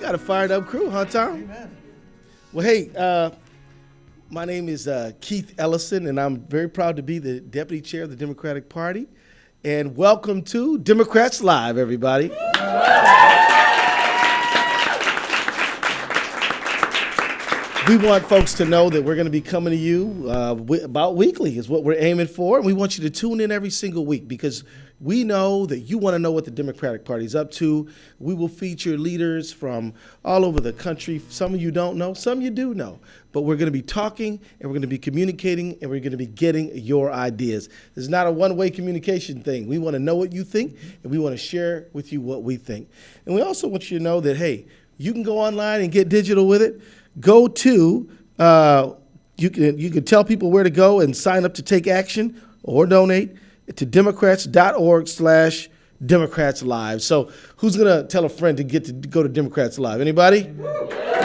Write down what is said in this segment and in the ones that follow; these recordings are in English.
got a fired up crew, huh, Tom? Amen. Well, hey, my name is Keith Ellison, and I'm very proud to be the deputy chair of the Democratic Party. And welcome to Democrats Live, everybody. We want folks to know that we're going to be coming to you about weekly is what we're aiming for. And we want you to tune in every single week because we know that you want to know what the Democratic Party is up to. We will feature leaders from all over the country. Some of you don't know, some you do know. But we're going to be talking, and we're going to be communicating, and we're going to be getting your ideas. This is not a one-way communication thing. We want to know what you think, and we want to share with you what we think. And we also want you to know that, hey, you can go online and get digital with it. Go to, you can tell people where to go and sign up to take action or donate to democrats.org/Democrats Live. So who's going to tell a friend to go to Democrats Live? Anybody?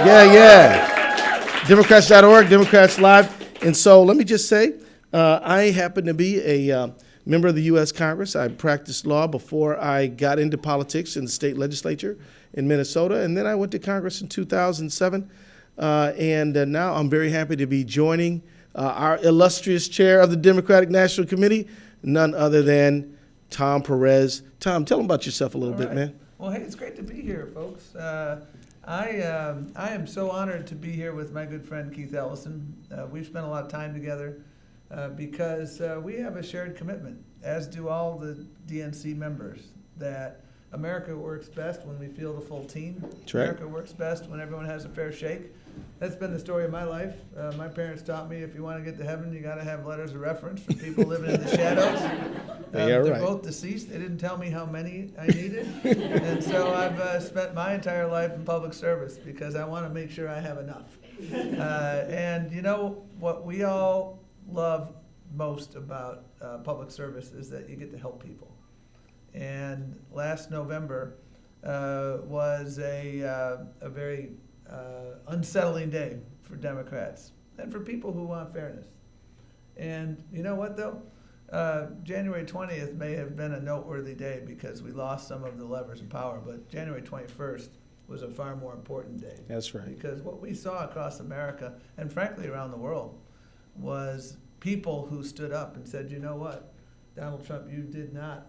Yeah. Democrats.org, Democrats Live. And so let me just say, I happen to be a member of the U.S. Congress. I practiced law before I got into politics in the state legislature in Minnesota. And then I went to Congress in 2007. And now I'm very happy to be joining our illustrious chair of the Democratic National Committee, none other than Tom Perez. Tom, tell them about yourself a little bit, man. Well, hey, it's great to be here, folks. I am so honored to be here with my good friend Keith Ellison. We've spent a lot of time together because we have a shared commitment, as do all the DNC members, that America works best when we feel the full team. That's right. America works best when everyone has a fair shake. That's been the story of my life. My parents taught me if you want to get to heaven, you got to have letters of reference from people living in the shadows. They're both deceased. They didn't tell me how many I needed. And so I've spent my entire life in public service because I want to make sure I have enough. And you know what we all love most about public service is that you get to help people. And last November was a very unsettling day for Democrats and for people who want fairness. And you know what, though? January 20th may have been a noteworthy day because we lost some of the levers of power, but January 21st was a far more important day. That's right. Because what we saw across America, and frankly around the world, was people who stood up and said, you know what, Donald Trump, you did not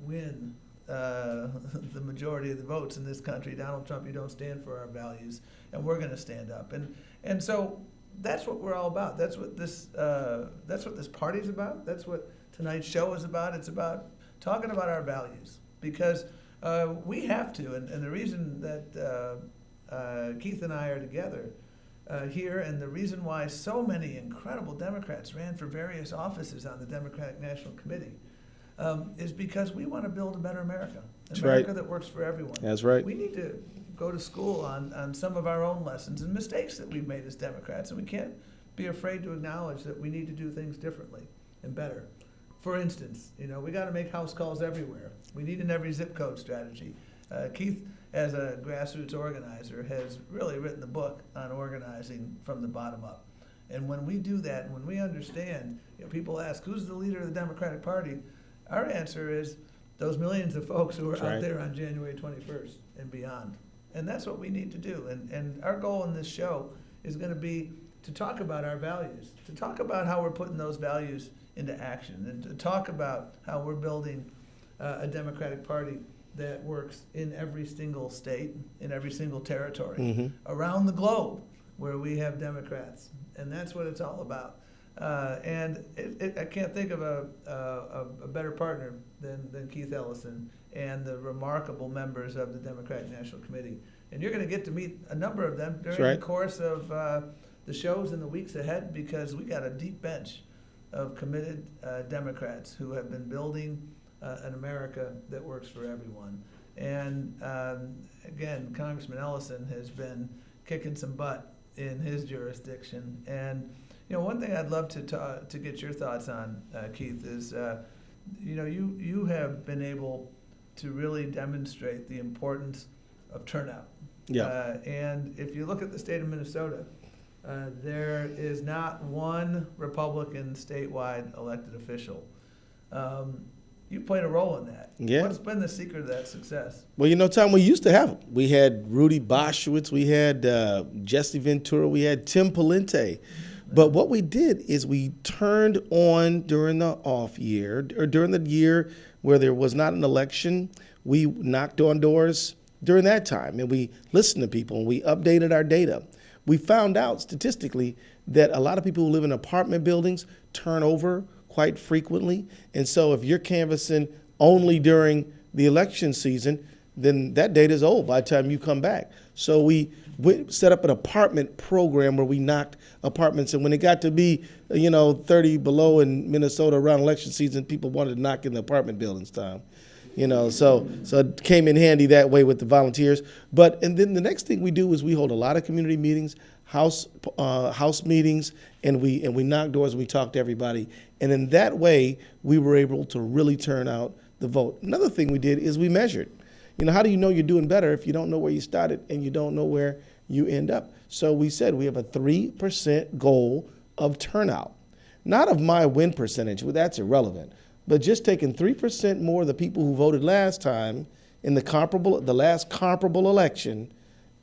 win the majority of the votes in this country. Donald Trump, you don't stand for our values, and we're going to stand up. And so that's what we're all about. That's what this party's about. That's what tonight's show is about. It's about talking about our values because we have to. And the reason that Keith and I are together here, and the reason why so many incredible Democrats ran for various offices on the Democratic National Committee is because we want to build a better America. America that works for everyone. That's right. We need to go to school on some of our own lessons and mistakes that we've made as Democrats, and we can't be afraid to acknowledge that we need to do things differently and better. For instance, we got to make house calls everywhere. We need an every zip code strategy. Keith, as a grassroots organizer, has really written the book on organizing from the bottom up. And when we do that, and when we understand, people ask, who's the leader of the Democratic Party? Our answer is those millions of folks who are out there on January 21st and beyond. And that's what we need to do. And our goal in this show is going to be to talk about our values, to talk about how we're putting those values into action, and to talk about how we're building a Democratic Party that works in every single state, in every single territory, around the globe where we have Democrats. And that's what it's all about. And I can't think of a better partner than Keith Ellison and the remarkable members of the Democratic National Committee. And you're going to get to meet a number of them during the course of the shows in the weeks ahead because we got a deep bench of committed Democrats who have been building an America that works for everyone. And again, Congressman Ellison has been kicking some butt in his jurisdiction. And one thing I'd love to get your thoughts on, Keith, is you have been able to really demonstrate the importance of turnout. Yeah. And if you look at the state of Minnesota, there is not one Republican statewide elected official you played a role in that. Yeah. What's been the secret of that success? Well, Tom, we used to have them. We had Rudy Boschwitz, we had Jesse Ventura, we had Tim Pawlenty. But what we did is we turned on during the off year, or during the year where there was not an election, we knocked on doors during that time, and we listened to people, and we updated our data. We found out statistically that a lot of people who live in apartment buildings turn over quite frequently. And so if you're canvassing only during the election season, then that data is old by the time you come back. So we set up an apartment program where we knocked apartments, and when it got to be 30 below in Minnesota around election season, people wanted to knock in the apartment buildings, Tom. So it came in handy that way with the volunteers. And then the next thing we do is we hold a lot of community meetings, house meetings, and we knock doors and we talk to everybody. And in that way, we were able to really turn out the vote. Another thing we did is we measured. How do you know you're doing better if you don't know where you started and you don't know where you end up? So we said we have a 3% goal of turnout. Not of my win percentage, well, that's irrelevant, but just taking 3% more of the people who voted last time in the last comparable election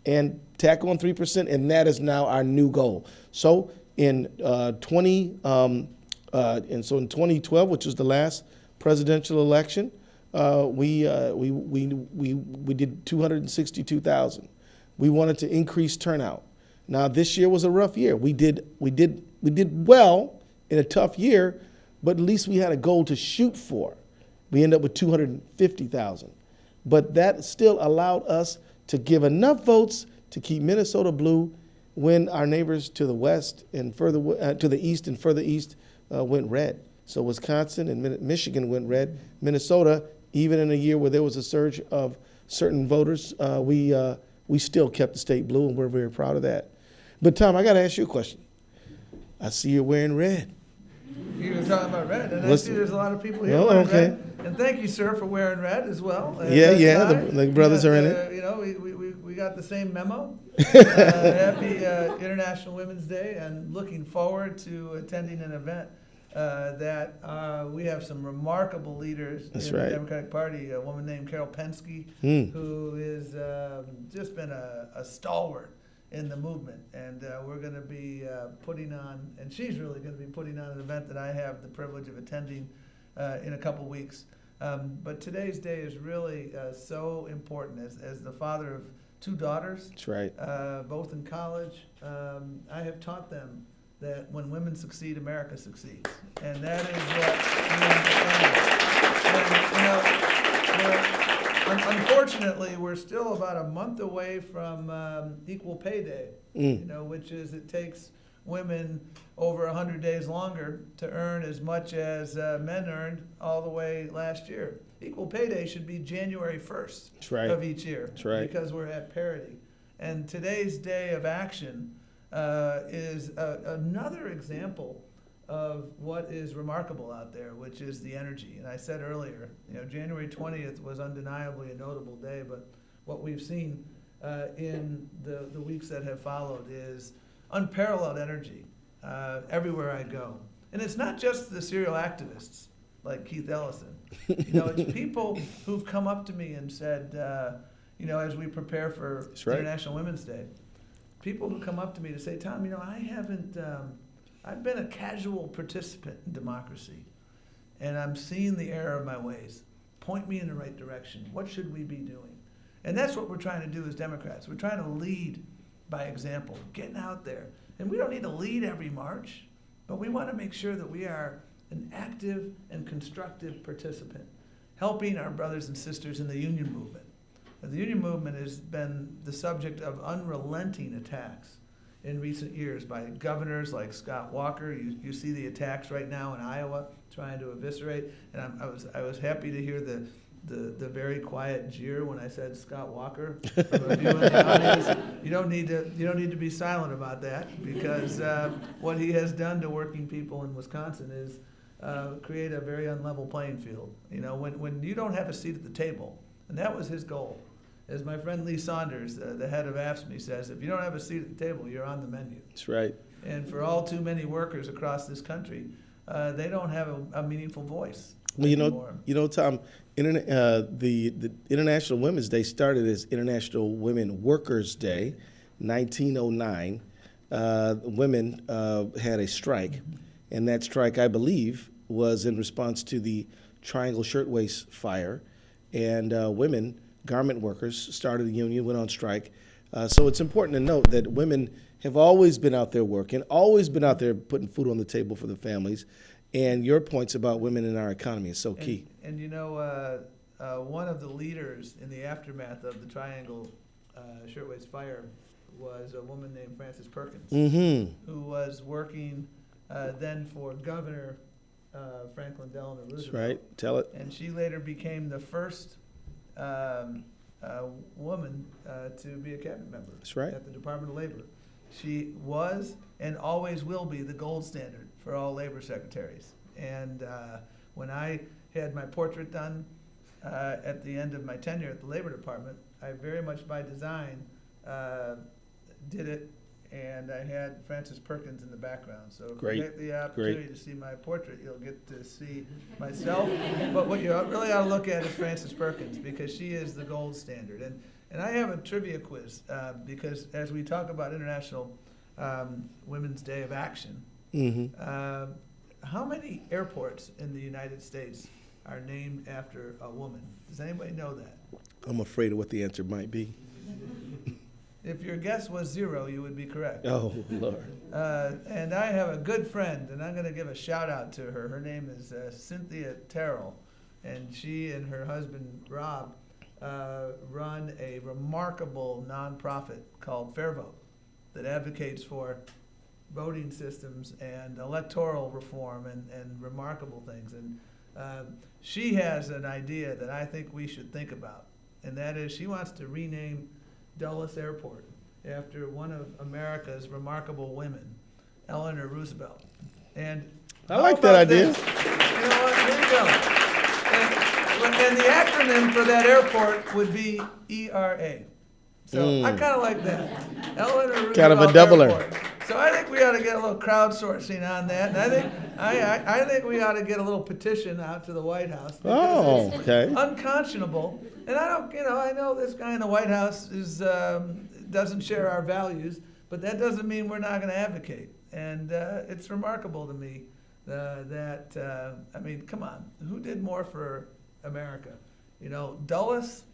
and tack on 3%, and that is now our new goal. So in 2012, which was the last presidential election, we did 262,000. We wanted to increase turnout. Now this year was a rough year. We did well in a tough year, but at least we had a goal to shoot for. We ended up with 250,000. But that still allowed us to give enough votes to keep Minnesota blue when our neighbors to the west and further to the east and further east went red. So Wisconsin and Michigan went red. Minnesota, even in a year where there was a surge of certain voters, we still kept the state blue, and we're very proud of that. But Tom, I got to ask you a question. I see you're wearing red. You were talking about red, and I What's- see there's a lot of people here Oh, wearing okay. red. And thank you, sir, for wearing red as well. Yeah, That's the brothers are in it. We got the same memo. Happy International Women's Day, and looking forward to attending an event that we have some remarkable leaders That's in right. the Democratic Party. A woman named Carol Penske, who is just been a stalwart in the movement, and we're going to be putting on, and she's really going to be putting on an event that I have the privilege of attending in a couple weeks. But today's day is really so important. As the father of two daughters, That's right. both in college, I have taught them that when women succeed, America succeeds, and that is what we understand. Unfortunately, we're still about a month away from Equal Pay Day, which is it takes women over 100 days longer to earn as much as men earned all the way last year. Equal Pay Day should be January 1st That's right. of each year. That's right. Because we're at parity. And today's day of action is another example of what is remarkable out there, which is the energy. And I said earlier, January 20th was undeniably a notable day, but what we've seen in the weeks that have followed is unparalleled energy everywhere I go. And it's not just the serial activists like Keith Ellison. It's people who've come up to me and said, as we prepare for International Women's Day, people who come up to me to say, Tom, I've been a casual participant in democracy, and I'm seeing the error of my ways. Point me in the right direction. What should we be doing? And that's what we're trying to do as Democrats. We're trying to lead by example, getting out there. And we don't need to lead every march, but we want to make sure that we are an active and constructive participant, helping our brothers and sisters in the union movement. The union movement has been the subject of unrelenting attacks in recent years by governors like Scott Walker. You see the attacks right now in Iowa trying to eviscerate. And I was happy to hear the very quiet jeer when I said Scott Walker from a few in the audience. You don't need to be silent about that, because what he has done to working people in Wisconsin is create a very unlevel playing field. When you don't have a seat at the table, and that was his goal. As my friend Lee Saunders, the head of AFSCME, says, if you don't have a seat at the table, you're on the menu. That's right. And for all too many workers across this country, they don't have a meaningful voice. Well, anymore. Tom, the International Women's Day started as International Women Workers Day, 1909. Women had a strike, and that strike, I believe, was in response to the Triangle Shirtwaist Fire, and women, garment workers, started a union, went on strike. So it's important to note that women have always been out there working, always been out there putting food on the table for the families, and your points about women in our economy is so key. And one of the leaders in the aftermath of the Triangle Shirtwaist Fire was a woman named Frances Perkins, who was working then for Governor Franklin Delano Roosevelt. That's right. Tell it. And she later became the first woman to be a cabinet member. That's right. At the Department of Labor. She was and always will be the gold standard for all labor secretaries. And when I had my portrait done at the end of my tenure at the Labor Department, I very much by design did it, and I had Frances Perkins in the background. So if you get the opportunity to see my portrait, you'll get to see myself. But what you really ought to look at is Frances Perkins, because she is the gold standard. And I have a trivia quiz, because as we talk about International Women's Day of Action, how many airports in the United States are named after a woman? Does anybody know that? I'm afraid of what the answer might be. If your guess was 0, you would be correct. Oh, Lord. And I have a good friend, and I'm going to give a shout out to her. Her name is Cynthia Terrell, and she and her husband, Rob, run a remarkable nonprofit called Fair Vote that advocates for voting systems and electoral reform and remarkable things. And she has an idea that I think we should think about, and that is she wants to rename Dulles Airport after one of America's remarkable women, Eleanor Roosevelt. And I like that idea. This? You know what? There you go. And the acronym for that airport would be ERA. So I kind of like that. Eleanor Roosevelt kind of a doubler. Airport. So I think we ought to get a little crowdsourcing on that, and I think we ought to get a little petition out to the White House. Oh, okay. Unconscionable, and I know this guy in the White House doesn't share our values, but that doesn't mean we're not going to advocate. And it's remarkable to me that I mean, come on, who did more for America? Dulles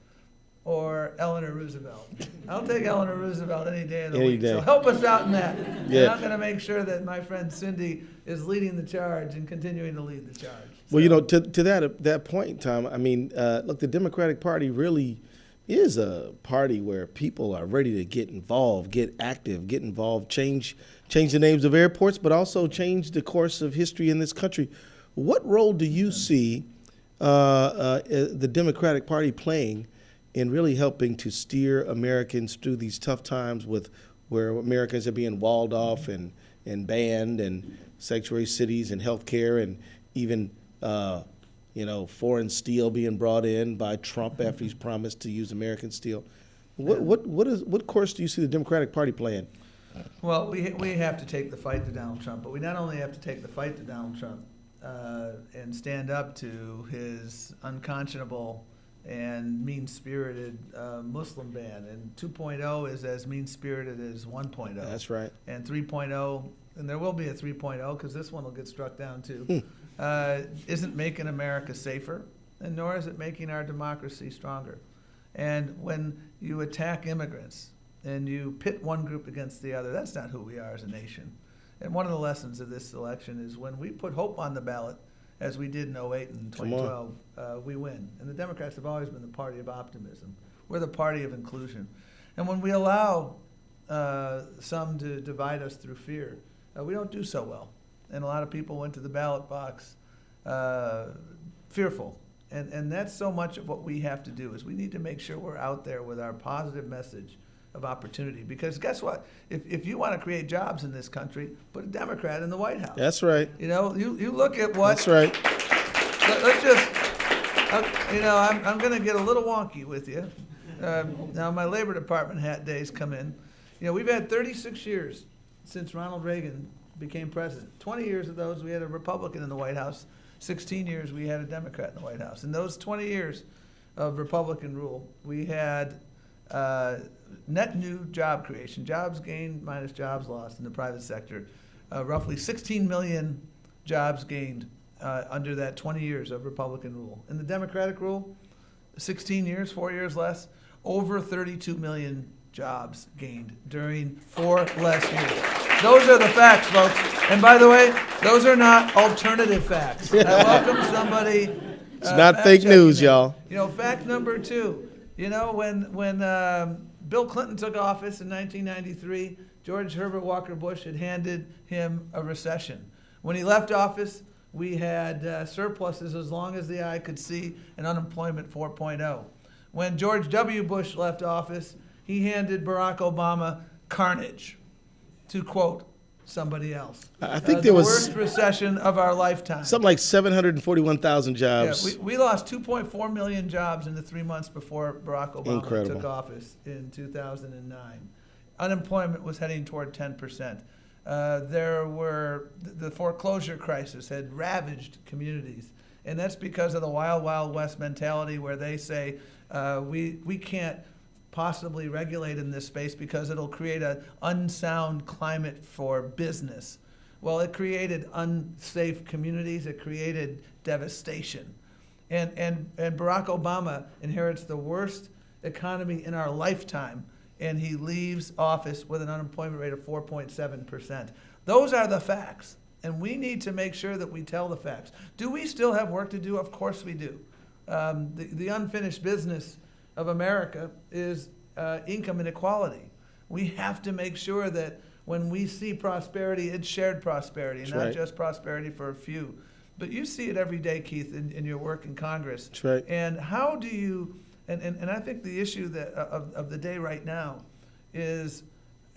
or Eleanor Roosevelt? I'll take Eleanor Roosevelt any day of the week. So help us out in that. Yeah. And I'm going to make sure that my friend Cindy is leading the charge and continuing to lead the charge. Well, to that point, Tom, I mean, look, the Democratic Party really is a party where people are ready to get involved, get active, get involved, change the names of airports, but also change the course of history in this country. What role do you see the Democratic Party playing in really helping to steer Americans through these tough times where Americans are being walled off and banned, and sanctuary cities and healthcare, and even foreign steel being brought in by Trump after he's promised to use American steel? What course do you see the Democratic Party playing? Well, we have to take the fight to Donald Trump, but we not only have to take the fight to Donald Trump and stand up to his unconscionable and mean-spirited Muslim ban. And 2.0 is as mean-spirited as 1.0. That's right. And 3.0, and there will be a 3.0 because this one will get struck down too, isn't making America safer, and nor is it making our democracy stronger. And when you attack immigrants and you pit one group against the other, that's not who we are as a nation. And one of the lessons of this election is when we put hope on the ballot, as we did in 2008 and 2012, we win. And the Democrats have always been the party of optimism. We're the party of inclusion. And when we allow some to divide us through fear, we don't do so well. And a lot of people went to the ballot box fearful. And that's so much of what we have to do is we need to make sure we're out there with our positive message of opportunity. Because guess what? If you want to create jobs in this country, put a Democrat in the White House. That's right. You look at what. That's right. Let's just, I'm going to get a little wonky with you. Now my Labor Department hat days come in. We've had 36 years since Ronald Reagan became president. 20 years of those, we had a Republican in the White House. 16 years, we had a Democrat in the White House. In those 20 years of Republican rule, we had net new job creation, jobs gained minus jobs lost in the private sector, roughly 16 million jobs gained under that 20 years of Republican rule. In the Democratic rule, 16 years, 4 years less, over 32 million jobs gained during 4 less years. Those are the facts, folks. And by the way, those are not alternative facts. I welcome somebody. It's not fake news, y'all. You know, fact number 2. You know, when Bill Clinton took office in 1993, George Herbert Walker Bush had handed him a recession. When he left office, we had surpluses as long as the eye could see and unemployment 4.0. When George W. Bush left office, he handed Barack Obama carnage, to quote somebody else. I think there was the worst recession of our lifetime. something like 741,000 jobs. Yeah, we lost 2.4 million jobs in the 3 months before Barack Obama Incredible. took office in 2009. Unemployment was heading toward 10%. The foreclosure crisis had ravaged communities. And that's because of the wild, wild west mentality where they say, we can't possibly regulate in this space because it'll create an unsound climate for business. Well, it created unsafe communities. It created devastation. And Barack Obama inherits the worst economy in our lifetime, and he leaves office with an unemployment rate of 4.7%. Those are the facts, and we need to make sure that we tell the facts. Do we still have work to do? Of course we do. The unfinished business of America is income inequality. We have to make sure that when we see prosperity, it's shared prosperity, That's not right. just prosperity for a few. But you see it every day, Keith, in your work in Congress. That's right. And how do you, and I think the issue that of the day right now is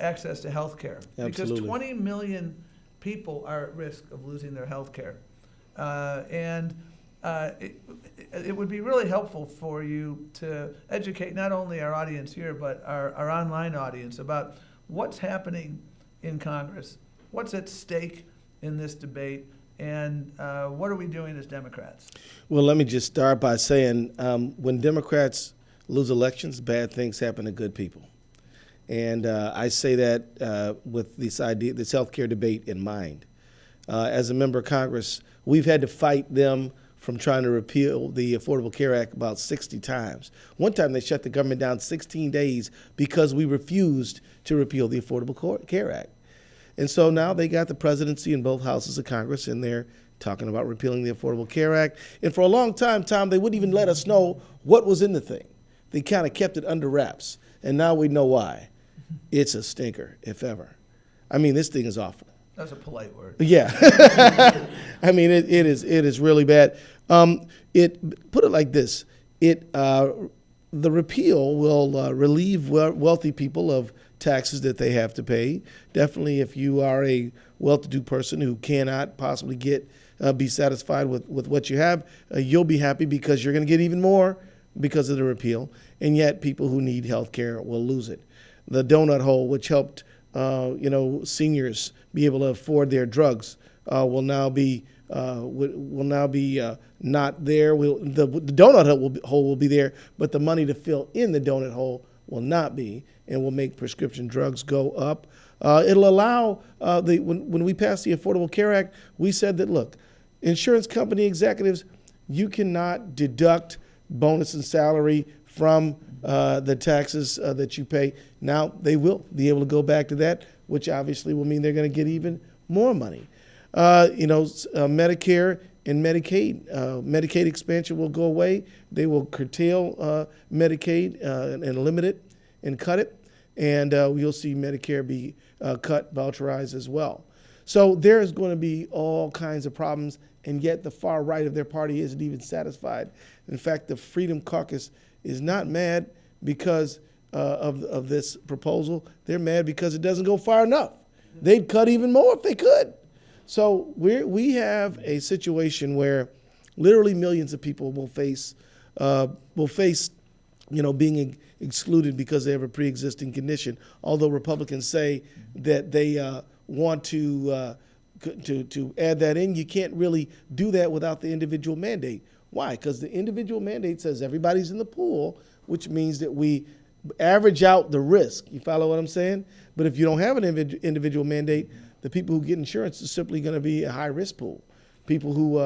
access to health care. Because Absolutely. 20 million people are at risk of losing their health care. It would be really helpful for you to educate not only our audience here, but our online audience about what's happening in Congress, what's at stake in this debate, and what are we doing as Democrats? Well, let me just start by saying when Democrats lose elections, bad things happen to good people. And I say that with this healthcare debate in mind. As a member of Congress, we've had to fight them from trying to repeal the Affordable Care Act about 60 times. One time they shut the government down 16 days because we refused to repeal the Affordable Care Act. And so now they got the presidency in both houses of Congress, and they're talking about repealing the Affordable Care Act. And for a long time, Tom, they wouldn't even let us know what was in the thing. They kind of kept it under wraps. And now we know why. It's a stinker, if ever. I mean, this thing is awful. That's a polite word. Yeah. I mean, it is really bad. Put it like this. The repeal will relieve wealthy people of taxes that they have to pay. Definitely if you are a well-to-do person who cannot possibly be satisfied with what you have, you'll be happy because you're going to get even more because of the repeal. And yet people who need health care will lose it. The donut hole, which helped seniors be able to afford their drugs, will now be not there. The donut hole will be there, but the money to fill in the donut hole will not be, and will make prescription drugs go up. It'll allow when we passed the Affordable Care Act, we said that look, insurance company executives, you cannot deduct bonus and salary from the taxes that you pay. Now they will be able to go back to that, which obviously will mean they're going to get even more money. Medicare and Medicaid expansion will go away. They will curtail Medicaid and limit it and cut it, and you'll see Medicare be cut, voucherized as well. So there's going to be all kinds of problems, and yet the far right of their party isn't even satisfied. In fact, the Freedom Caucus is not mad because of this proposal. They're mad because it doesn't go far enough. They'd cut even more if they could. So we have a situation where literally millions of people will face being excluded because they have a pre-existing condition. Although Republicans say that they want to to add that in. You can't really do that without the individual mandate. Why? Because the individual mandate says everybody's in the pool, which means that we average out the risk. You follow what I'm saying? But if you don't have an individual mandate, the people who get insurance is simply going to be a high risk pool. People who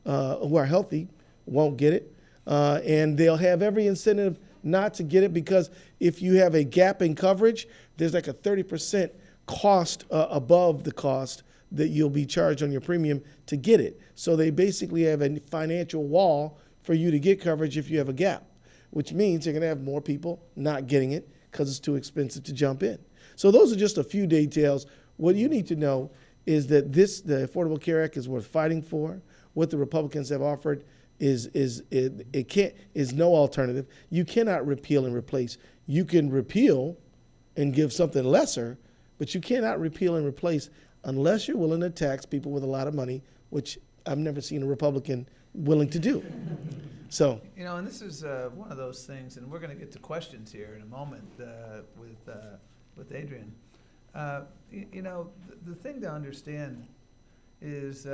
who are healthy won't get it, and they'll have every incentive not to get it, because if you have a gap in coverage, there's like a 30% cost above the cost that you'll be charged on your premium to get it. So they basically have a financial wall for you to get coverage if you have a gap, which means you're going to have more people not getting it because it's too expensive to jump in. So those are just a few details. What you need to know is that the Affordable Care Act is worth fighting for. What the Republicans have offered is no alternative. You cannot repeal and replace. You can repeal and give something lesser, but you cannot repeal and replace unless you're willing to tax people with a lot of money, which I've never seen a Republican willing to do. So, and this is one of those things, and we're going to get to questions here in a moment with Adrian. The thing to understand is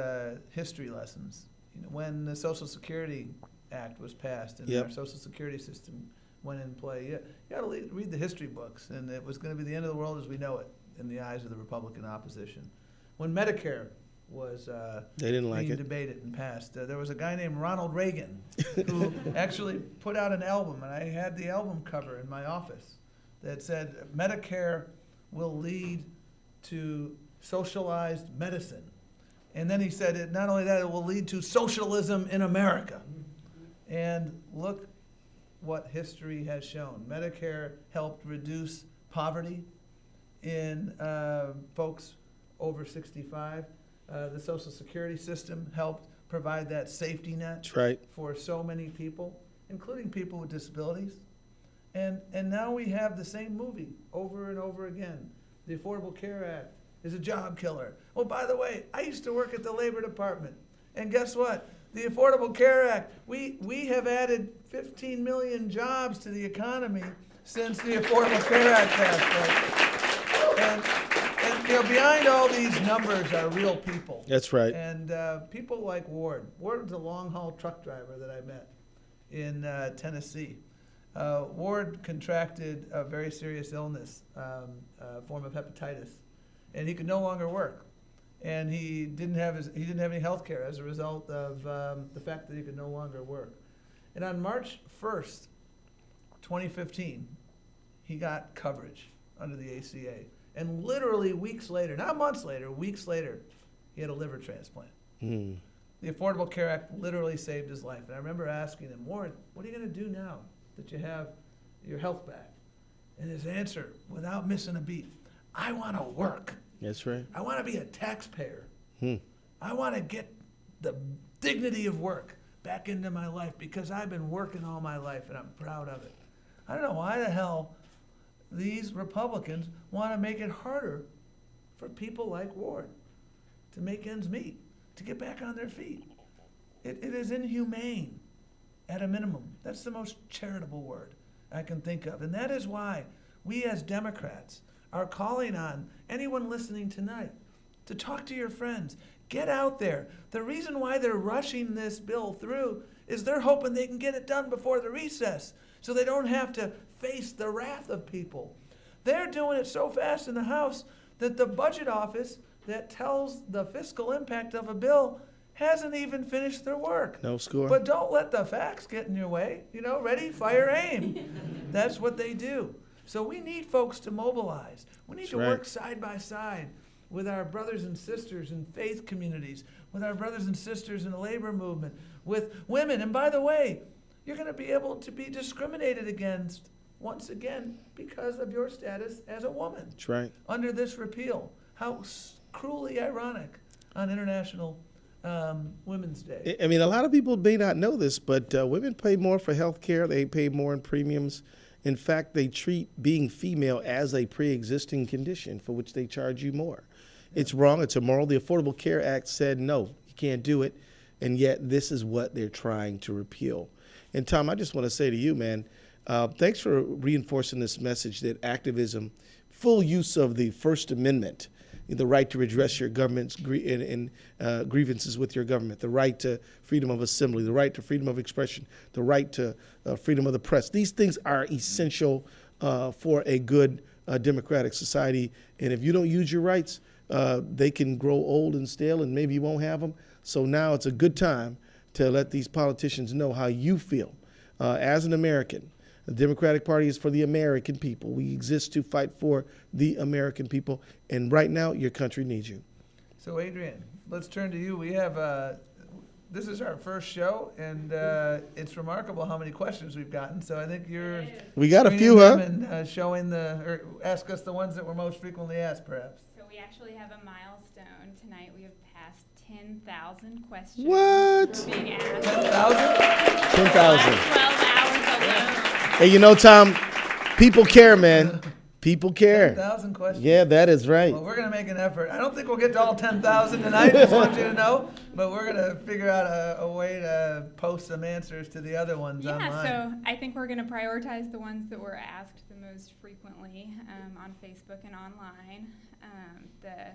history lessons. When the Social Security Act was passed and our Social Security system went in play, you got to read the history books, and it was going to be the end of the world as we know it in the eyes of the Republican opposition. When Medicare was being debated and passed, there was a guy named Ronald Reagan who actually put out an album, and I had the album cover in my office that said, Medicare will lead to socialized medicine. And then he said, not only that, it will lead to socialism in America. And look what history has shown. Medicare helped reduce poverty in folks over 65. The Social Security system helped provide that safety net for so many people, including people with disabilities. And now we have the same movie over and over again. The Affordable Care Act is a job killer. Oh, by the way, I used to work at the Labor Department. And guess what? The Affordable Care Act, we have added 15 million jobs to the economy since the Affordable Care Act passed. And behind all these numbers are real people. That's right. And people like Ward. Ward was a long-haul truck driver that I met in Tennessee. Ward contracted a very serious illness, a form of hepatitis, and he could no longer work. And he didn't have any health care as a result of the fact that he could no longer work. And on March 1st, 2015, he got coverage under the ACA. And literally weeks later, not months later, weeks later, he had a liver transplant. The Affordable Care Act literally saved his life. And I remember asking him, Ward, what are you going to do now that you have your health back? And his answer, without missing a beat, I want to work. That's right. I want to be a taxpayer. I want to get the dignity of work back into my life because I've been working all my life and I'm proud of it. I don't know why the hell these Republicans want to make it harder for people like Ward to make ends meet, to get back on their feet. It is inhumane at a minimum. That's the most charitable word I can think of. And that is why we as Democrats are calling on anyone listening tonight to talk to your friends. Get out there. The reason why they're rushing this bill through is they're hoping they can get it done before the recess so they don't have to face the wrath of people. They're doing it so fast in the House that the budget office that tells the fiscal impact of a bill hasn't even finished their work. No score. But don't let the facts get in your way. Ready, fire, aim. That's what they do. So we need folks to mobilize. We need to work side by side with our brothers and sisters in faith communities, with our brothers and sisters in the labor movement, with women. And by the way, you're going to be able to be discriminated against once again because of your status as a woman. That's right. Under this repeal. How cruelly ironic on International Women's Day. I mean, a lot of people may not know this, but women pay more for health care. They pay more in premiums. In fact, they treat being female as a pre-existing condition for which they charge you more. It's wrong. It's immoral. The Affordable Care Act said, no, you can't do it. And yet this is what they're trying to repeal. And Tom, I just want to say to you, man, thanks for reinforcing this message that activism, full use of the First Amendment, the right to redress your government's grievances with your government, the right to freedom of assembly, the right to freedom of expression, the right to freedom of the press. These things are essential for a good democratic society. And if you don't use your rights, they can grow old and stale, and maybe you won't have them. So now it's a good time to let these politicians know how you feel as an American. The Democratic Party is for the American people. We exist to fight for the American people, and right now, your country needs you. So, Adrian, let's turn to you. We have this is our first show, and it's remarkable how many questions we've gotten. So I think you're we got a few, huh? And showing or ask us the ones that were most frequently asked, perhaps. So we actually have a milestone tonight. We have passed 10,000 questions. What? We're being asked. 10,000? 10,000. 12 hours alone. Hey, you know, Tom, people care, man. People care. 10,000 questions? Yeah, that is right. Well, we're going to make an effort. I don't think we'll get to all 10,000 tonight, just want you to know. But we're going to figure out a way to post some answers to the other ones online. Yeah, so I think we're going to prioritize the ones that were asked the most frequently on Facebook and online. The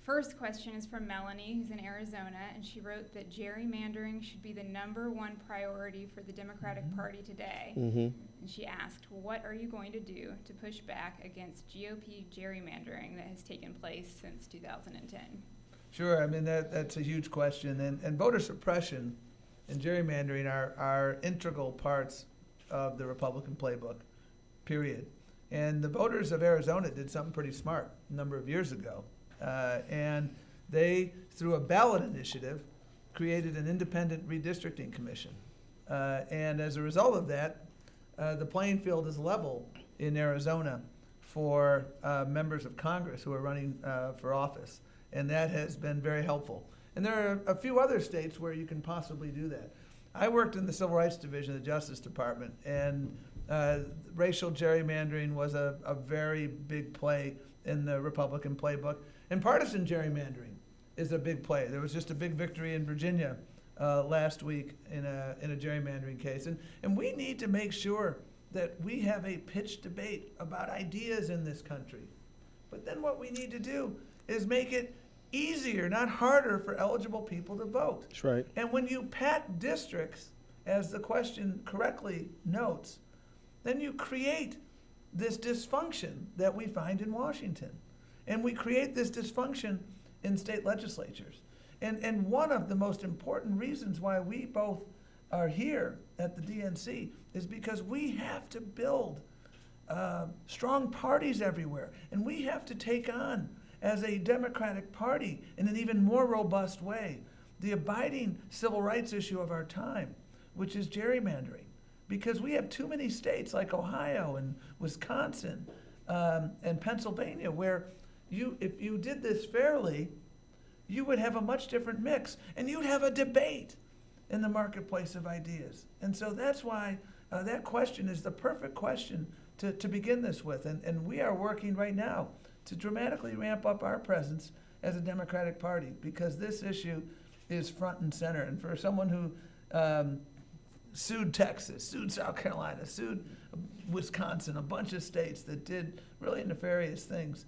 first question is from Melanie, who's in Arizona, and she wrote that gerrymandering should be the #1 priority for the Democratic Party today. Mm-hmm. And she asked, what are you going to do to push back against GOP gerrymandering that has taken place since 2010? Sure, I mean, that's a huge question. And voter suppression and gerrymandering are integral parts of the Republican playbook, period. And the voters of Arizona did something pretty smart a number of years ago. And they, through a ballot initiative, created an independent redistricting commission. And as a result of that, the playing field is level in Arizona for members of Congress who are running for office. And that has been very helpful. And there are a few other states where you can possibly do that. I worked in the Civil Rights Division of the Justice Department, and racial gerrymandering was a very big play in the Republican playbook. And partisan gerrymandering is a big play. There was just a big victory in Virginia last week in a gerrymandering case. And we need to make sure that we have a pitched debate about ideas in this country. But then what we need to do is make it easier, not harder, for eligible people to vote. That's right. And when you pat districts, as the question correctly notes, then you create this dysfunction that we find in Washington. And we create this dysfunction in state legislatures. And one of the most important reasons why we both are here at the DNC is because we have to build strong parties everywhere. And we have to take on, as a Democratic Party, in an even more robust way, the abiding civil rights issue of our time, which is gerrymandering. Because we have too many states like Ohio and Wisconsin and Pennsylvania where if you did this fairly, you would have a much different mix, and you'd have a debate in the marketplace of ideas. And so that's why that question is the perfect question to begin this with. And we are working right now to dramatically ramp up our presence as a Democratic Party, because this issue is front and center. And for someone who sued Texas, sued South Carolina, sued Wisconsin, a bunch of states that did really nefarious things,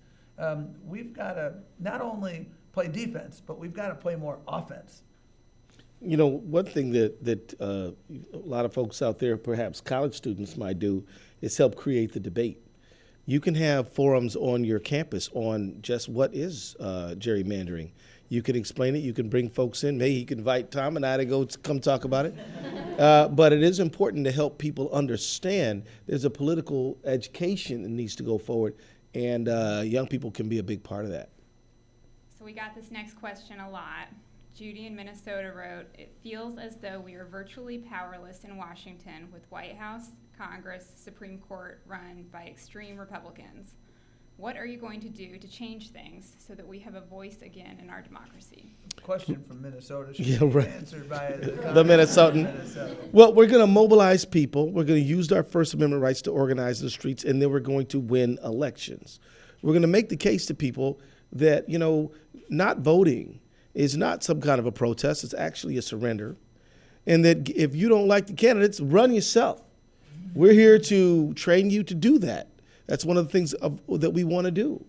we've got to not only play defense, but we've got to play more offense. You know, one thing that a lot of folks out there, perhaps college students, might do is help create the debate. You can have forums on your campus on just what is gerrymandering. You can explain it. You can bring folks in. Maybe you can invite Tom and I to come talk about it. But it is important to help people understand there's a political education that needs to go forward, and young people can be a big part of that. So we got this next question a lot. Judy in Minnesota wrote, it feels as though we are virtually powerless in Washington with White House, Congress, Supreme Court run by extreme Republicans. What are you going to do to change things so that we have a voice again in our democracy? Question from Minnesota should Yeah, be right. answered by The Minnesotan. Minnesota. Well, we're going to mobilize people. We're going to use our First Amendment rights to organize the streets, and then we're going to win elections. We're going to make the case to people that, you know, not voting is not some kind of a protest. It's actually a surrender. And that if you don't like the candidates, run yourself. We're here to train you to do that. That's one of the things that we want to do.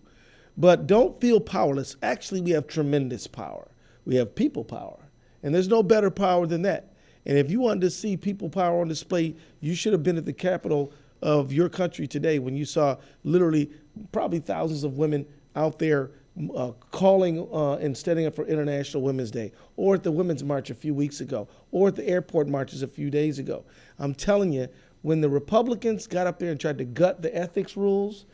But don't feel powerless. Actually, we have tremendous power. We have people power. And there's no better power than that. And if you wanted to see people power on display, you should have been at the Capitol of your country today when you saw literally probably thousands of women out there calling and standing up for International Women's Day, or at the Women's March a few weeks ago, or at the airport marches a few days ago. I'm telling you, when the Republicans got up there and tried to gut the ethics rules,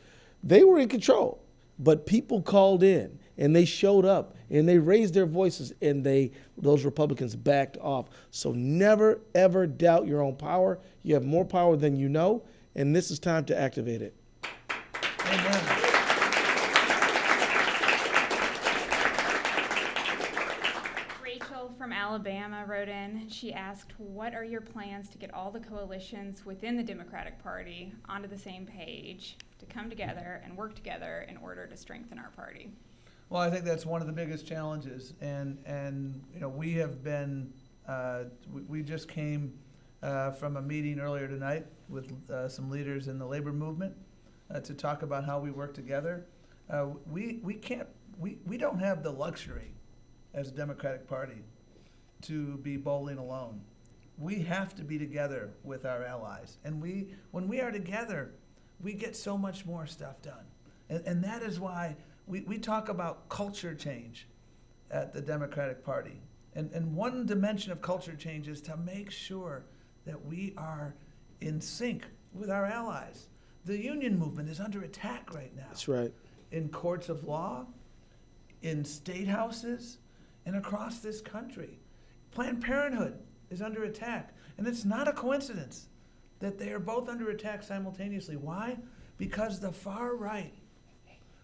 they were in control. But people called in, and they showed up, and they raised their voices, and those Republicans backed off. So never, ever doubt your own power. You have more power than you know, and this is time to activate it. Amen. Rachel from Alabama wrote in. She asked, what are your plans to get all the coalitions within the Democratic Party onto the same page to come together and work together in order to strengthen our party? Well, I think that's one of the biggest challenges, and we have been we just came from a meeting earlier tonight with some leaders in the labor movement to talk about how we work together. We don't have the luxury as a Democratic Party to be bowling alone. We have to be together with our allies, and when we are together, we get so much more stuff done, and that is why we talk about culture change at the Democratic Party. And one dimension of culture change is to make sure that we are in sync with our allies. The union movement is under attack right now. That's right. In courts of law, in state houses, and across this country. Planned Parenthood is under attack. And it's not a coincidence that they are both under attack simultaneously. Why? Because the far right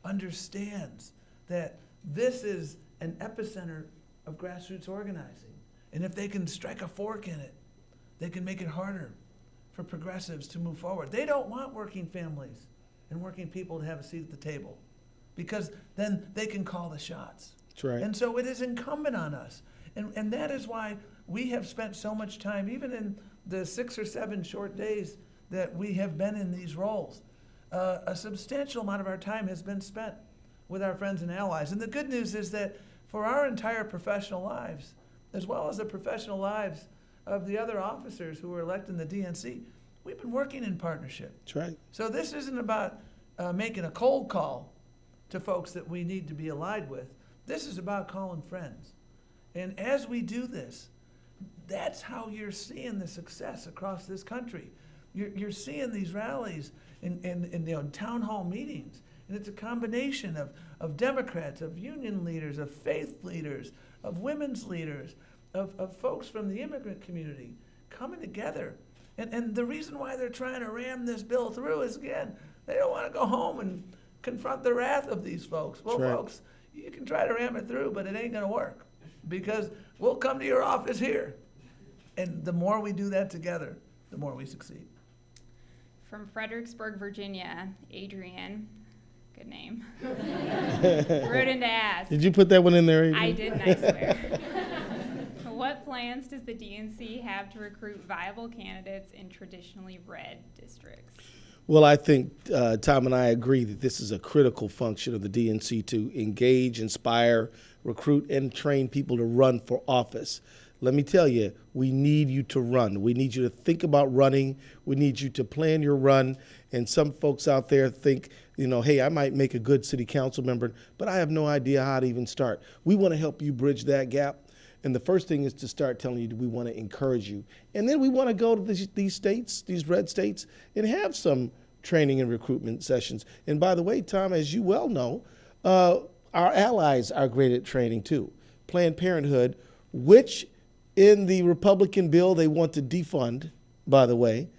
understands that this is an epicenter of grassroots organizing. And if they can strike a fork in it, they can make it harder for progressives to move forward. They don't want working families and working people to have a seat at the table, because then they can call the shots. That's right. And so it is incumbent on us. And that is why we have spent so much time, even in the 6 or 7 short days that we have been in these roles. A substantial amount of our time has been spent with our friends and allies. And the good news is that for our entire professional lives, as well as the professional lives of the other officers who were elected in the DNC, we've been working in partnership. That's right. So this isn't about making a cold call to folks that we need to be allied with. This is about calling friends. And as we do this, that's how you're seeing the success across this country. You're seeing these rallies in town hall meetings. And it's a combination of Democrats, of union leaders, of faith leaders, of women's leaders, of folks from the immigrant community coming together. And the reason why they're trying to ram this bill through is, again, they don't want to go home and confront the wrath of these folks. Well, right. Folks, you can try to ram it through, but it ain't going to work, because we'll come to your office here. And the more we do that together, the more we succeed. From Fredericksburg, Virginia, Adrian, good name, wrote in to ask. Did you put that one in there, Adrian? I didn't, I swear. What plans does the DNC have to recruit viable candidates in traditionally red districts? Well, I think Tom and I agree that this is a critical function of the DNC to engage, inspire, recruit, and train people to run for office. Let me tell you, we need you to run. We need you to think about running. We need you to plan your run. And some folks out there think, hey, I might make a good city council member, but I have no idea how to even start. We want to help you bridge that gap. And the first thing is to start telling you that we want to encourage you. And then we want to go to these states, these red states, and have some training and recruitment sessions. And by the way, Tom, as you well know, our allies are great at training too. Planned Parenthood, which in the Republican bill they want to defund, by the way,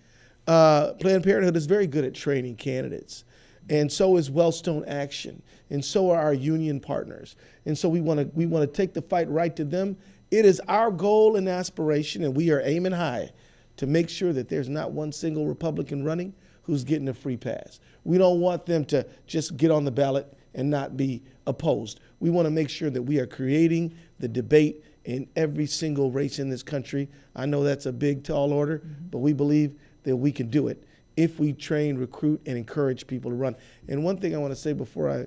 Planned Parenthood is very good at training candidates. And so is Wellstone Action, and so are our union partners. And so we want to take the fight right to them. It is our goal and aspiration, and we are aiming high to make sure that there's not one single Republican running who's getting a free pass. We don't want them to just get on the ballot and not be opposed. We want to make sure that we are creating the debate in every single race in this country. I know that's a big, tall order, but we believe that we can do it if we train, recruit, and encourage people to run. And one thing I want to say before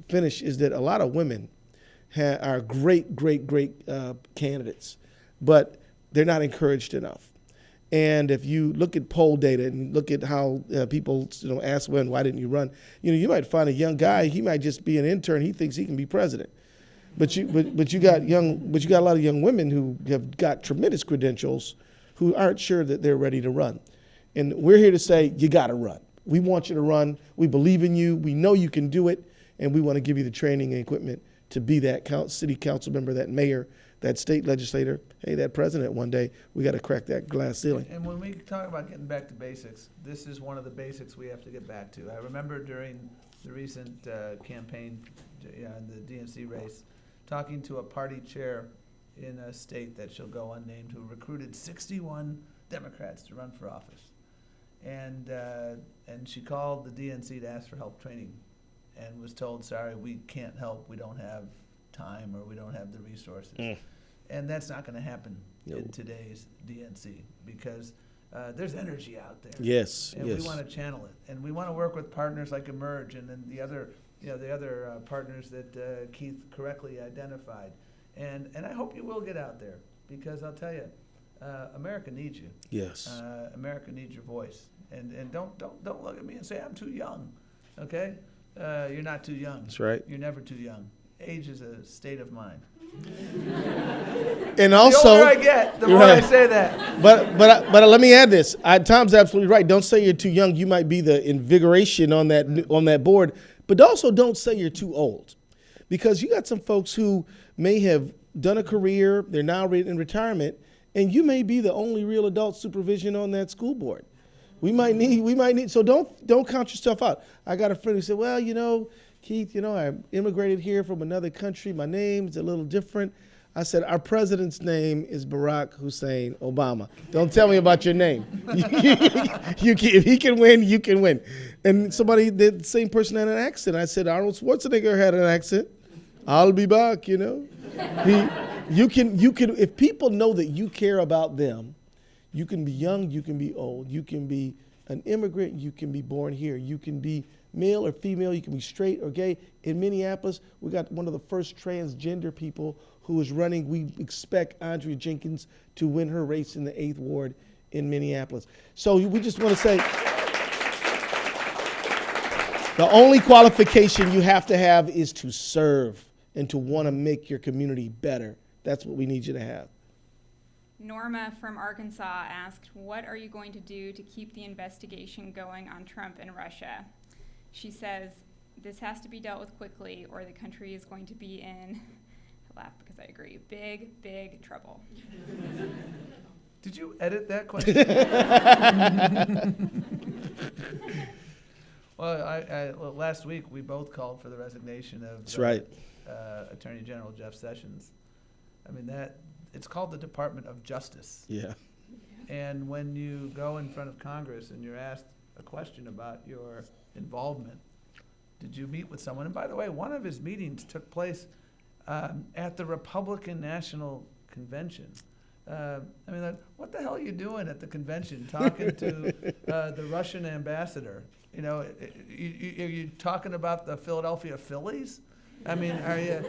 finish is that a lot of women are great candidates, but they're not encouraged enough. And if you look at poll data and look at how people, ask women, why didn't you run? You might find a young guy, he might just be an intern. He thinks he can be president. But you got a lot of young women who have got tremendous credentials who aren't sure that they're ready to run. And we're here to say, you got to run. We want you to run. We believe in you. We know you can do it. And we want to give you the training and equipment to be that city council member, that mayor, that state legislator, hey, that president one day. We got to crack that glass ceiling. And when we talk about getting back to basics, this is one of the basics we have to get back to. I remember during the recent campaign in the DNC race, talking to a party chair in a state that shall go unnamed who recruited 61 Democrats to run for office. And she called the DNC to ask for help training and was told, sorry, we can't help, we don't have time or we don't have the resources. And that's not going to happen in today's DNC because there's energy out there. Yes, and we want to channel it. And we want to work with partners like Emerge and then the other partners that Keith correctly identified. And I hope you will get out there because I'll tell you, America needs you. Yes. America needs your voice. And don't look at me and say I'm too young. Okay? You're not too young. That's right. You're never too young. Age is a state of mind. And also, the older I get, the more I say that. But let me add this. Tom's absolutely right. Don't say you're too young. You might be the invigoration on that board. But also don't say you're too old. Because you got some folks who may have done a career, they're now in retirement, and you may be the only real adult supervision on that school board. We might need, so don't count yourself out. I got a friend who said, well, Keith, I immigrated here from another country. My name's a little different. I said, our president's name is Barack Hussein Obama. Don't tell me about your name. If he can win, you can win. And the same person had an accent. I said, Arnold Schwarzenegger had an accent. I'll be back, You can, if people know that you care about them, you can be young, you can be old, you can be an immigrant, you can be born here, you can be male or female, you can be straight or gay. In Minneapolis, we got one of the first transgender people who is running. We expect Andrea Jenkins to win her race in the 8th Ward in Minneapolis. So we just want to say, the only qualification you have to have is to serve and to want to make your community better. That's what we need you to have. Norma from Arkansas asked, what are you going to do to keep the investigation going on Trump and Russia? She says, this has to be dealt with quickly or the country is going to be in, I laugh because I agree, big trouble. Did you edit that question? Well, last week we both called for the resignation of That's right. Attorney General Jeff Sessions. I mean, it's called the Department of Justice. Yeah. And when you go in front of Congress and you're asked a question about your involvement, did you meet with someone? And by the way, one of his meetings took place at the Republican National Convention. What the hell are you doing at the convention talking to the Russian ambassador? Are you talking about the Philadelphia Phillies? I mean, are you,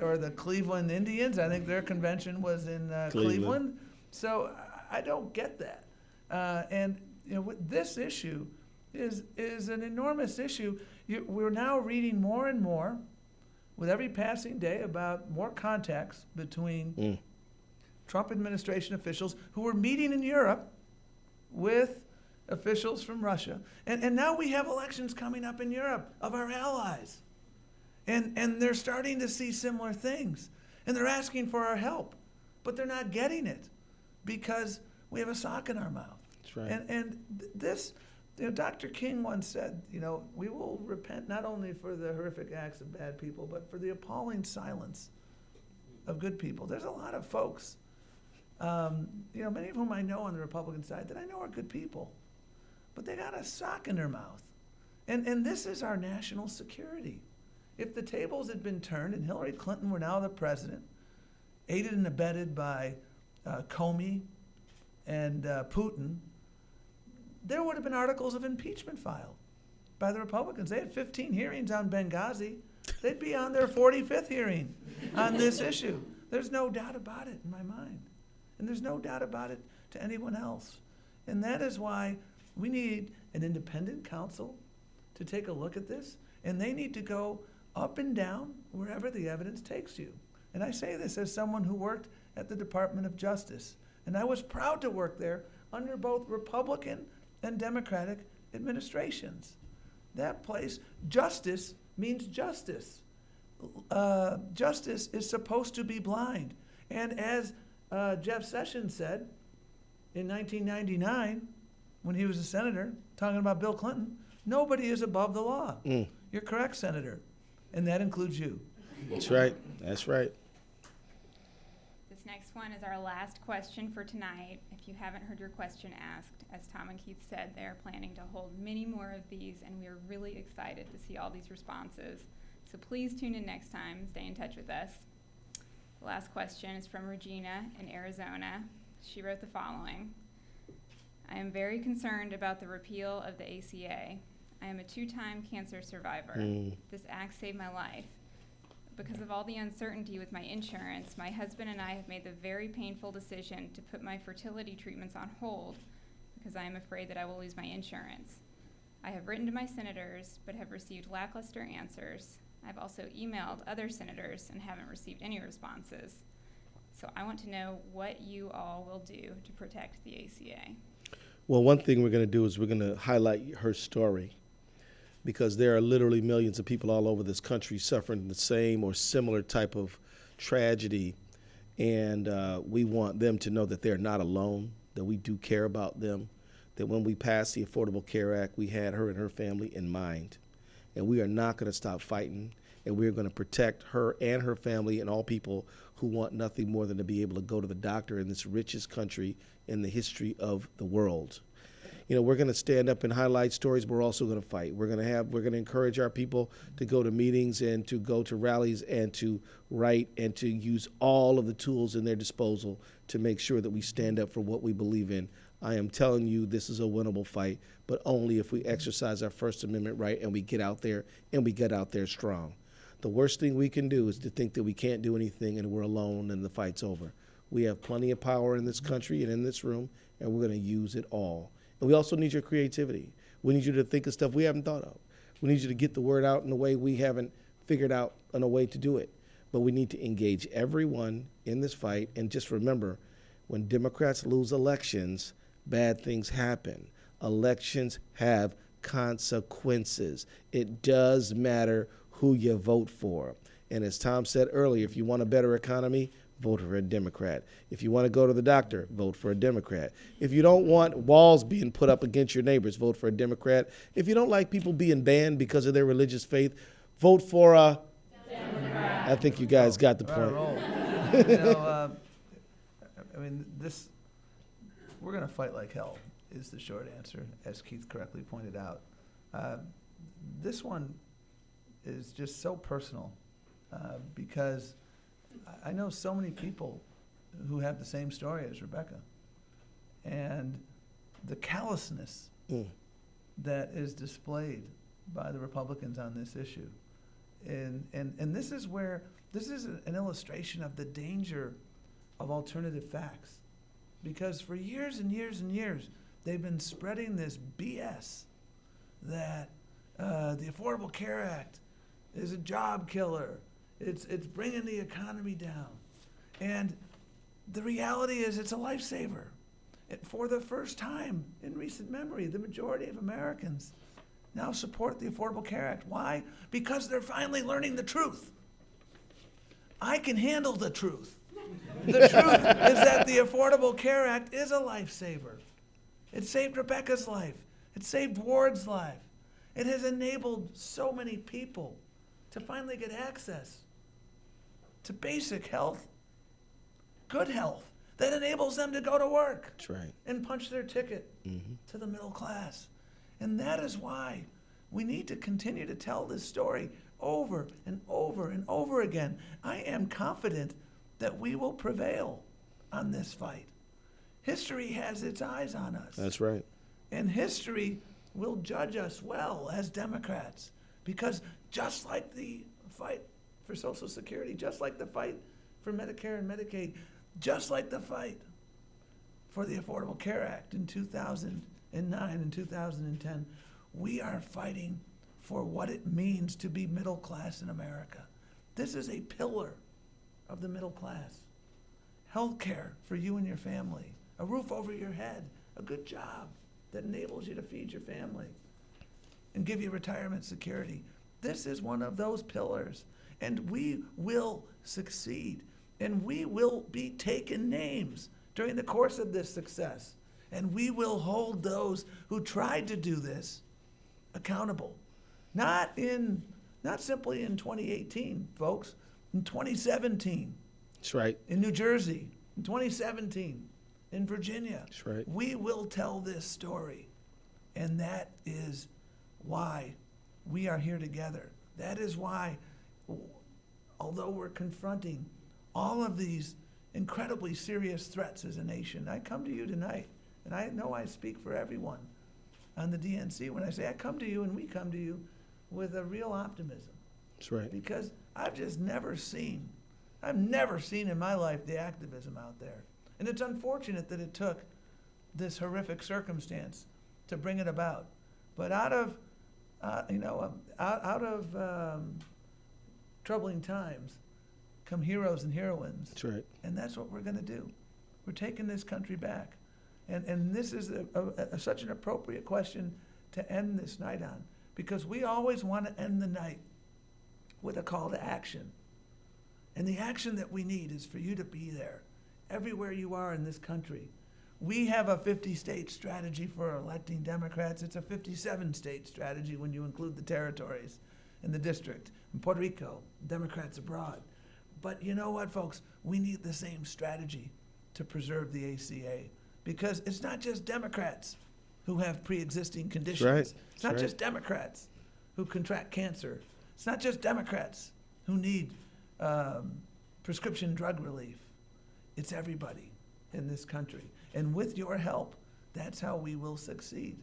or the Cleveland Indians? I think their convention was in Cleveland. So I don't get that. This issue is an enormous issue. We're now reading more and more with every passing day about more contacts between Trump administration officials who were meeting in Europe with officials from Russia. And now we have elections coming up in Europe of our allies. And they're starting to see similar things. And they're asking for our help. But they're not getting it because we have a sock in our mouth. That's right. And this, Dr. King once said, we will repent not only for the horrific acts of bad people, but for the appalling silence of good people. There's a lot of folks, many of whom I know on the Republican side that I know are good people. But they got a sock in their mouth. And this is our national security. If the tables had been turned and Hillary Clinton were now the president, aided and abetted by Comey and Putin, there would have been articles of impeachment filed. by the Republicans. They had 15 hearings on Benghazi. They'd be on their 45th hearing on this issue. There's no doubt about it in my mind. And there's no doubt about it to anyone else. And that is why we need an independent counsel to take a look at this. And they need to go up and down wherever the evidence takes you. And I say this as someone who worked at the Department of Justice. And I was proud to work there under both Republican and Democratic administrations. That place, justice means justice. Justice is supposed to be blind. And as Jeff Sessions said in 1999, when he was a senator, talking about Bill Clinton, nobody is above the law. You're correct, Senator. And that includes you. That's right. That's right. This next one is our last question for tonight. If you haven't heard your question asked, as Tom and Keith said, they are planning to hold many more of these, and we are really excited to see all these responses. So please tune in next time. Stay in touch with us. The last question is from Regina in Arizona. She wrote the following. I am very concerned about the repeal of the ACA. I am a 2-time cancer survivor. This act saved my life. Because of all the uncertainty with my insurance, my husband and I have made the very painful decision to put my fertility treatments on hold because I am afraid that I will lose my insurance. I have written to my senators but have received lackluster answers. I've also emailed other senators and haven't received any responses. So I want to know what you all will do to protect the ACA. Well, one thing we're going to do is we're going to highlight her story, because there are literally millions of people all over this country suffering the same or similar type of tragedy, and we want them to know that they're not alone, that we do care about them, that when we passed the Affordable Care Act, we had her and her family in mind, and we are not going to stop fighting, and we're going to protect her and her family and all people who want nothing more than to be able to go to the doctor in this richest country in the history of the world. You know, we're going to stand up and highlight stories, but we're also going to fight. We're going to encourage our people to go to meetings and to go to rallies and to write and to use all of the tools in their disposal to make sure that we stand up for what we believe in. I am telling you, this is a winnable fight, but only if we exercise our First Amendment right and we get out there and we get out there strong. The worst thing we can do is to think that we can't do anything and we're alone and the fight's over. We have plenty of power in this country and in this room, and we're going to use it all. And we also need your creativity. We need you to think of stuff we haven't thought of. We need you to get the word out in a way we haven't figured out on a way to do it. But we need to engage everyone in this fight. And just remember, when Democrats lose elections, bad things happen. Elections have consequences. It does matter who you vote for. And as Tom said earlier, if you want a better economy, vote for a Democrat. If you want to go to the doctor, vote for a Democrat. If you don't want walls being put up against your neighbors, vote for a Democrat. If you don't like people being banned because of their religious faith, vote for a Democrat. I think you guys got the point. You know, I mean, we're going to fight like hell is the short answer, as Keith correctly pointed out. This one is just so personal because I know so many people who have the same story as Rebecca, and the callousness that is displayed by the Republicans on this issue. And this is an illustration of the danger of alternative facts, because for years and years and years, they've been spreading this BS that the Affordable Care Act is a job killer. It's bringing the economy down. And the reality is it's a lifesaver. For the first time in recent memory, the majority of Americans now support the Affordable Care Act. Why? Because they're finally learning the truth. I can handle the truth. The truth is that the Affordable Care Act is a lifesaver. It saved Rebecca's life. It saved Ward's life. It has enabled so many people to finally get access to basic health, good health, that enables them to go to work. That's right. And punch their ticket to the middle class. And that is why we need to continue to tell this story over and over and over again. I am confident that we will prevail on this fight. History has its eyes on us. That's right. And history will judge us well as Democrats. Because just like the fight for Social Security, just like the fight for Medicare and Medicaid, just like the fight for the Affordable Care Act in 2009 and 2010, we are fighting for what it means to be middle class in America. This is a pillar of the middle class. Health care for you and your family, a roof over your head, a good job that enables you to feed your family and give you retirement security. This is one of those pillars, and we will succeed, and we will be taking names during the course of this success, and we will hold those who tried to do this accountable. Not simply in 2018, folks, in 2017. That's right. In New Jersey, in 2017, in Virginia. That's right. We will tell this story, and that is why we are here together. That is why, although we're confronting all of these incredibly serious threats as a nation, I come to you tonight, and I know I speak for everyone on the DNC when I say I come to you and we come to you with a real optimism. That's right. Because I've never seen in my life the activism out there. And it's unfortunate that it took this horrific circumstance to bring it about. But out of troubling times come heroes and heroines. That's right. And that's what we're going to do. We're taking this country back. And this is such an appropriate question to end this night on, because we always want to end the night with a call to action. And the action that we need is for you to be there everywhere you are in this country. We have a 50-state strategy for electing Democrats. It's a 57-state strategy when you include the territories and the district. In Puerto Rico, Democrats abroad. But you know what, folks? We need the same strategy to preserve the ACA, because it's not just Democrats who have pre-existing conditions. Right. It's not just Democrats who contract cancer. It's not just Democrats who need prescription drug relief. It's everybody in this country. And with your help, that's how we will succeed.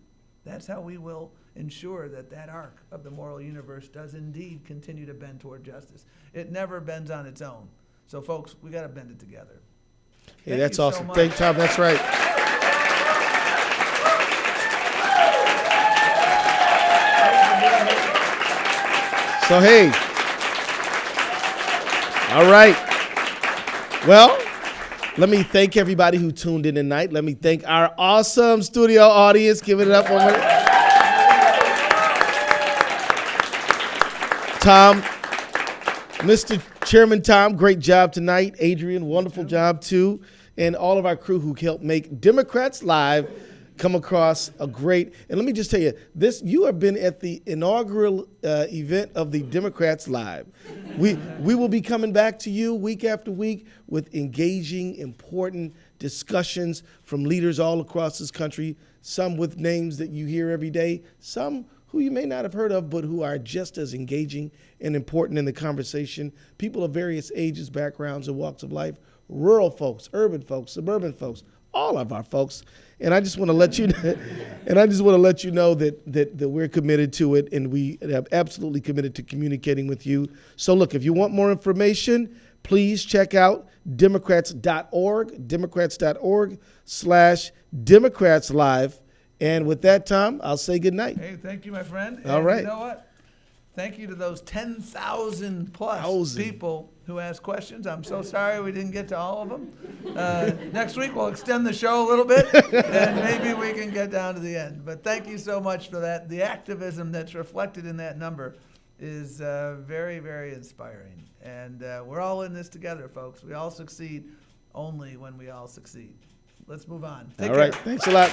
That's how we will ensure that that arc of the moral universe does indeed continue to bend toward justice. It never bends on its own. So, folks, we got to bend it together. Hey, that's awesome. Thanks, Tom. That's right. So, hey. All right. Well, let me thank everybody who tuned in tonight. Let me thank our awesome studio audience. Give it up one minute. Tom, Mr. Chairman Tom, great job tonight. Adrian, wonderful job too. And all of our crew who helped make Democrats Live come across a great, and let me just tell you, you have been at the inaugural event of the Democrats Live. We will be coming back to you week after week with engaging, important discussions from leaders all across this country, some with names that you hear every day, some who you may not have heard of, but who are just as engaging and important in the conversation, people of various ages, backgrounds, and walks of life, rural folks, urban folks, suburban folks, all of our folks. And I just want to let you know that we're committed to it, and we have absolutely committed to communicating with you. So look, if you want more information, please check out Democrats.org, Democrats.org/Democrats Live. And with that, Tom, I'll say good night. Hey, thank you, my friend. All right. You know what? Thank you to those 10,000 plus people who asked questions. I'm so sorry we didn't get to all of them. Next week we'll extend the show a little bit, and maybe we can get down to the end. But thank you so much for that. The activism that's reflected in that number is very, very inspiring. And we're all in this together, folks. We all succeed only when we all succeed. Let's move on. Take care. All right. Thanks a lot.